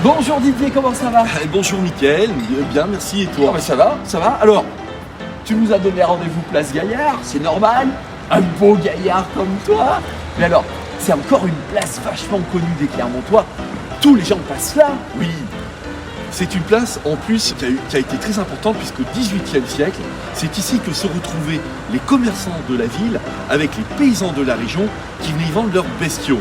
Bonjour Didier, comment ça va? Bonjour Mickaël, bien merci et toi? Ça va, ça va. Alors, tu nous as donné rendez-vous place Gaillard, c'est normal. Un beau gaillard comme toi. Mais alors, c'est encore une place vachement connue des Clermontois. Tous les gens passent là. Oui, c'est une place en plus qui a été très importante puisqu'au XVIIIe siècle, c'est ici que se retrouvaient les commerçants de la ville avec les paysans de la région qui venaient y vendre leurs bestiaux.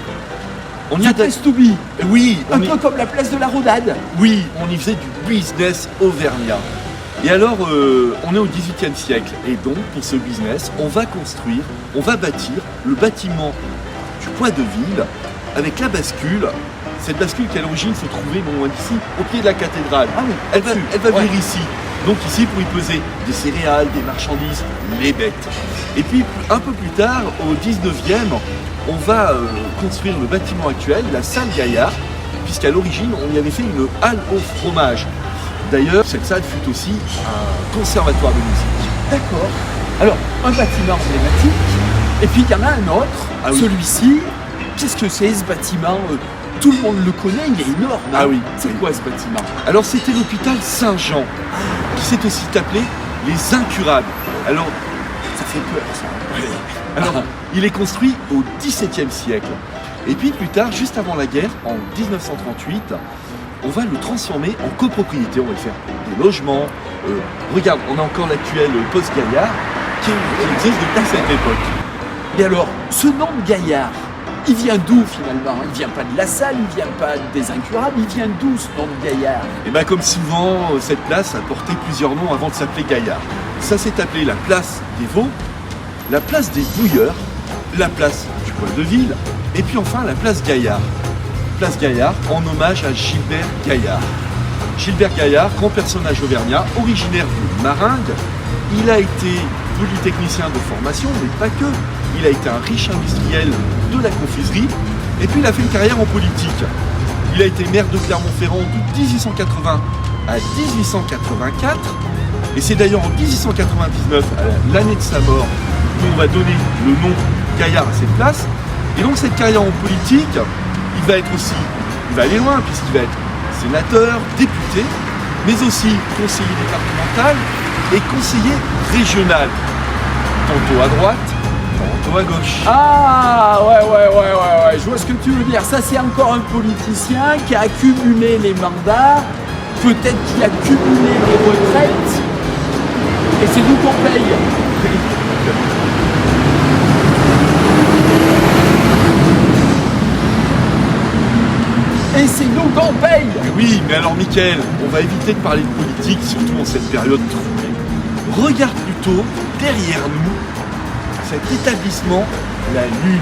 On y Du place to be. Oui, Un peu comme la place de la Rodade. oui, on y faisait du business auvergnat. Et alors, on est au XVIIIe siècle et donc pour ce business, on va bâtir le bâtiment du point de ville avec la bascule. Cette bascule qui à l'origine se trouvait non loin d'ici, au pied de la cathédrale. Ah oui, Elle va venir ici. Donc ici pour y peser des céréales, des marchandises, les bêtes. Et puis un peu plus tard, au 19e, on va construire le bâtiment actuel, la salle Gaillard, puisqu'à l'origine on y avait fait une halle au fromage. D'ailleurs, cette salle fut aussi un conservatoire de musique. D'accord. Alors, un bâtiment emblématique. Et puis il y en a un autre. Ah oui. Celui-ci, qu'est-ce que c'est ce bâtiment? Tout le monde le connaît, il est énorme. Ah oui. C'est quoi ce bâtiment? Alors c'était l'hôpital Saint-Jean, qui s'est aussi appelé les Incurables. Alors, Ça fait peur ça. alors il est construit au XVIIe siècle. Et puis plus tard, juste avant la guerre, en 1938, on va le transformer en copropriété. On va y faire des logements. Regarde, on a encore l'actuel poste Gaillard qui existe depuis cette époque. Et alors, ce nom de Gaillard, il vient d'où finalement? Il vient pas de la salle, il vient pas des Incurables, il vient d'où ce nom de Gaillard? Et bien comme souvent, cette place a porté plusieurs noms avant de s'appeler Gaillard. Ça s'est appelé la place des Vaux, la place des Bouilleurs, la place du Point de Ville, et puis enfin la place Gaillard. Place Gaillard en hommage à Gilbert Gaillard. Gilbert Gaillard, grand personnage auvergnat, originaire de Maringue. Il a été polytechnicien de formation, mais pas que. Il a été un riche industriel de la confiserie, et puis il a fait une carrière en politique. Il a été maire de Clermont-Ferrand de 1880 à 1884, et c'est d'ailleurs en 1899, à l'année de sa mort, qu'on va donner le nom Gaillard à cette place. Et donc cette carrière en politique, il va aller loin, puisqu'il va être sénateur, député, mais aussi conseiller départemental et conseiller régional, tantôt à droite, tantôt à gauche. Ah ouais, je vois ce que tu veux dire. Ça c'est encore un politicien qui a accumulé les mandats, peut-être qui a cumulé les retraites, et c'est nous qu'on paye. Et c'est nous qu'on paye. Oui, mais alors Mickaël, on va éviter de parler de politique, surtout en cette période troublée. Regarde plutôt derrière nous cet établissement, la Lune.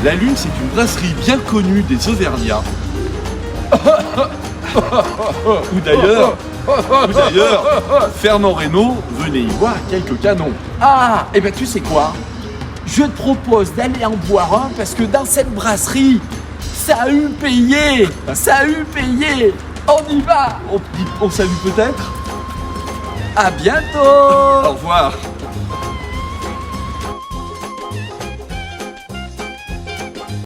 La Lune, c'est une brasserie bien connue des Auvergnats. Ou d'ailleurs, Fernand Reynaud venait y boire quelques canons. Ah, et ben tu sais quoi? Je te propose d'aller en boire un parce que dans cette brasserie, ça a eu payé. Ça a eu payé. On y va. On salue peut-être? À bientôt. Au revoir.